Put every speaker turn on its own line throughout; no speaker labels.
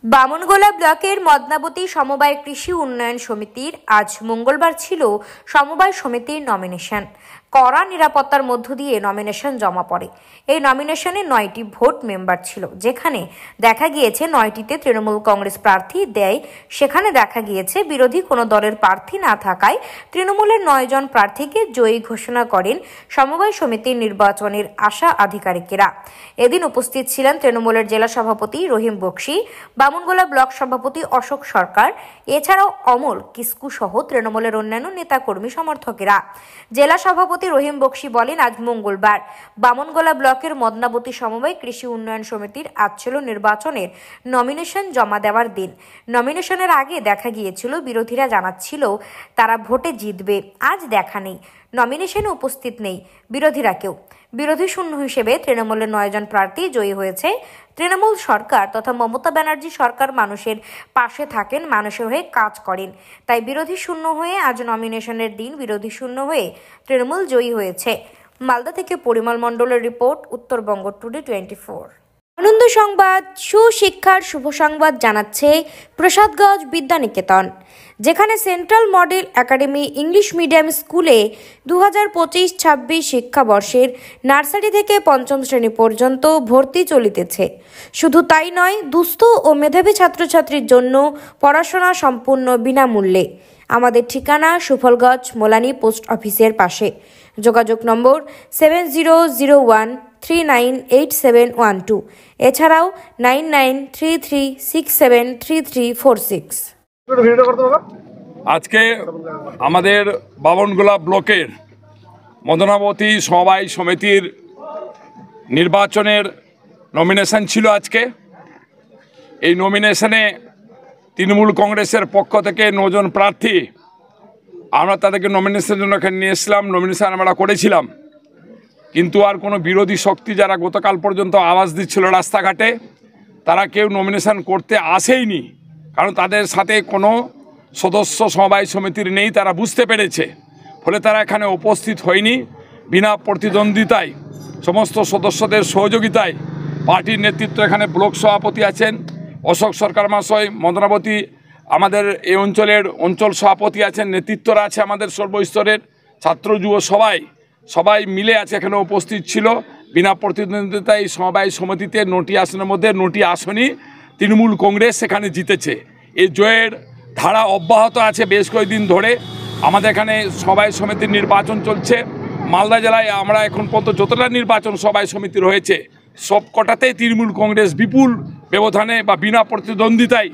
বামনগোলা ব্লকের মদনাবতী সমবায় কৃষি উন্নয়ন সমিতির আজ মঙ্গলবার ছিল সমবায় সমিতির নমিনেশন। কড়া নিরাপত্তার মধ্য দিয়ে নমিনেশন জমা পড়ে। এই নমিনেশনে 9টি ভোট মেম্বার ছিল, যেখানে দেখা গিয়েছে 9টিতে তৃণমূল কংগ্রেস প্রার্থী দেয়, সেখানে দেখা গিয়েছে বিরোধী কোনো দলের প্রার্থী না থাকায় তৃণমূলের 9 জন প্রার্থীকে জয়ী ঘোষণা করেন সমবায় সমিতির নির্বাচনের আশা আধিকারিকেরা। এদিন উপস্থিত ছিলেন তৃণমূলের জেলা সভাপতি রহিম বক্সি, বামনগোলা ব্লক সভাপতি অশোক সরকার, এছাড়াও অমল কিস্কু সহ তৃণমূলের অন্যান্য নেতাকর্মী সমর্থকেরা। জেলা সভাপতি রহিম বক্সি বলেন, আজ মঙ্গলবার বামনগোলা ব্লকের মদনাবতী সমবায় কৃষি উন্নয়ন সমিতির আজ ছিল নির্বাচনের নমিনেশন জমা দেওয়ার দিন। নমিনেশনের আগে দেখা গিয়েছিল বিরোধীরা জানাচ্ছিল তারা ভোটে জিতবে, আজ দেখা নেই, নমিনেশনে উপস্থিত নেই বিরোধীরা কেউ। বিরোধী শূন্য হিসেবে তৃণমূলের 9 জন প্রার্থী জয়ী হয়েছে। তৃণমূল সরকার তথা মমতা ব্যানার্জি সরকার মানুষের পাশে থাকেন, মানুষের হয়ে কাজ করেন, তাই বিরোধী শূন্য হয়ে আজ নমিনেশনের দিন বিরোধী শূন্য হয়ে তৃণমূল জয়ী হয়েছে। মালদা থেকে পরিমল মণ্ডলের রিপোর্ট, উত্তরবঙ্গ টুডে 24। আনন্দ সংবাদ, সুশিক্ষার শুভ সংবাদ জানাচ্ছে প্রসাদগঞ্জ বিদ্যানিকেতন, যেখানে central model academy English medium স্কুলে 2025-26 শিক্ষাবর্ষের নার্সারি থেকে 5ম শ্রেণী পর্যন্ত ভর্তি চলিতেছে। শুধু তাই নয়, দুস্থ ও মেধাবী ছাত্রছাত্রীর জন্য পড়াশোনা সম্পূর্ণ বিনামূল্যে। আমাদের ঠিকানা সুফলগঞ্জ মোলানি পোস্ট অফিসের পাশে। যোগাযোগ নম্বর 7001398712, এছাড়াও 9933673346।
আজকে আমাদের বামনগোলা ব্লকের মদনাবতী সমবায় সমিতির নির্বাচনের নমিনেশন ছিল আজকে। এই নমিনেশনে তৃণমূল কংগ্রেসের পক্ষ থেকে 9 জন প্রার্থী, আমরা তাদেরকে নমিনেশনের জন্য এখানে নিয়ে এসেছিলাম, নমিনেশন আমরা করেছিলাম। কিন্তু আর কোনো বিরোধী শক্তি যারা গতকাল পর্যন্ত আওয়াজ দিচ্ছিল রাস্তাঘাটে, তারা কেউ নমিনেশন করতে আসেইনি, কারণ তাদের সাথে কোনো সদস্য সমবায় সমিতির নেই, তারা বুঝতে পেরেছে। ফলে তারা এখানে উপস্থিত হয়নি। বিনা প্রতিদ্বন্দ্বিতায় সমস্ত সদস্যদের সহযোগিতায় পার্টির নেতৃত্ব, এখানে ব্লক সভাপতি আছেন অশোক সরকার মহাশয়, মদনাবতী আমাদের এই অঞ্চলের অঞ্চল সভাপতি আছেন, নেতৃত্বরা আছে আমাদের সর্বস্তরের, ছাত্র যুব সবাই মিলে আছে, এখানে উপস্থিত ছিল। বিনা প্রতিদ্বন্দ্বিতায় সমবায় সমিতিতে 9টি আসনের মধ্যে 9টি আসনই তৃণমূল কংগ্রেস সেখানে জিতেছে। এই জয়ের ধারা অব্যাহত আছে বেশ কয়েকদিন ধরে। আমাদের এখানে সমবায় সমিতির নির্বাচন চলছে। মালদা জেলায় আমরা এখন পর্যন্ত যতটা নির্বাচন সমবায় সমিতির হয়েছে, সব কটাতেই তৃণমূল কংগ্রেস বিপুল ব্যবধানে বা বিনা প্রতিদ্বন্দ্বিতায়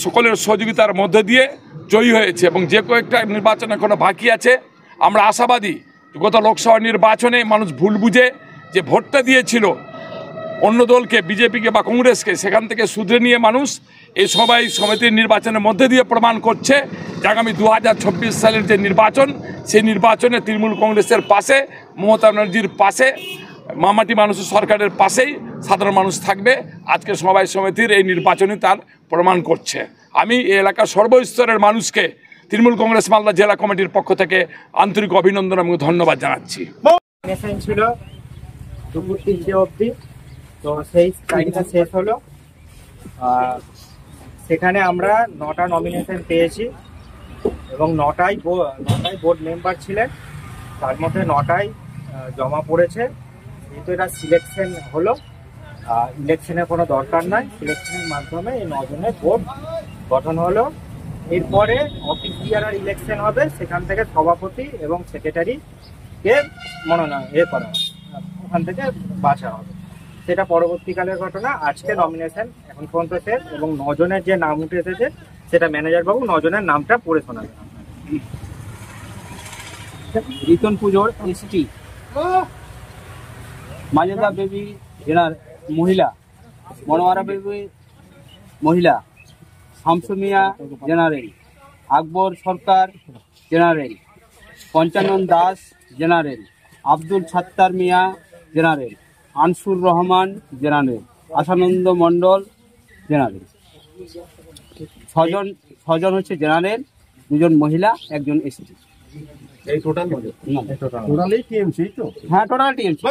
সকলের সহযোগিতার মধ্যে দিয়ে জয়ী হয়েছে। এবং যে কয়েকটা নির্বাচন এখনও বাকি আছে, আমরা আশাবাদী গত লোকসভা নির্বাচনে মানুষ ভুল বুঝে যে ভোটটা দিয়েছিল অন্য দলকে, বিজেপিকে বা কংগ্রেসকে, সেখান থেকে শুধরে নিয়ে মানুষ এই সমবায় সমিতির নির্বাচনের মধ্যে দিয়ে প্রমাণ করছে যে আগামী 2026 সালের যে নির্বাচন, সেই নির্বাচনে তৃণমূল কংগ্রেসের পাশে, মমতা ব্যানার্জির পাশে, মামাটি মানুষের সরকারের পাশেই সাধারণ মানুষ থাকবে। আজকে সমবায় সমিতির এই নির্বাচনে তার প্রমাণ করছে। আমি এই এলাকার সর্বস্তরের মানুষকে তৃণমূল কংগ্রেস মালদা জেলা কমিটির পক্ষ থেকে আন্তরিক অভিনন্দন এবং ধন্যবাদ জানাচ্ছি।
ছিল দুপুর 3টে অবধি, তো সেই টাইমটা শেষ হলো। সেখানে আমরা 9টা নমিনেশন পেয়েছি এবং 9টাই বোর্ড মেম্বার ছিলেন, তার মধ্যে 9টাই জমা পড়েছে। কিন্তু এটা সিলেকশন হলো, ইলেকশনের কোনো দরকার নাই, সিলেকশনের মাধ্যমে এই 9 জনের বোর্ড গঠন হলো। এরপরে অফিসিয়াল ইলেকশন হবে, সেখান থেকে সভাপতি এবং সেক্রেটারিকে মনোনয়ন করা হবে, ওখান থেকে বাছা হবে। সেটা পরবর্তীকালের ঘটনা। আজকে নমিনেশন এখন পর্যন্ত শেষ এবং 9 জনের যে নাম উঠে এসেছে সেটা ম্যানেজার বাবু 9 জনের নামটা পড়ে শোনাবেন।
রিতন পুজোর এসটি, মাজেদা বেবি মহিলা, মনোয়ারা বেবি মহিলা, শামসু মিয়া জেনারেল, আকবর সরকার জেনারেল, পঞ্চানন দাস জেনারেল, আব্দুল সাত্তার মিয়া জেনারেল, আনসুর রহমান জেনারেল, আশানন্দ মণ্ডল জেনারেল। 6 জন হচ্ছে জেনারেল, 2 জন মহিলা, 1 জন এসটি।
এই টোটাল
হ্যাঁ, টোটাল টিএমসি।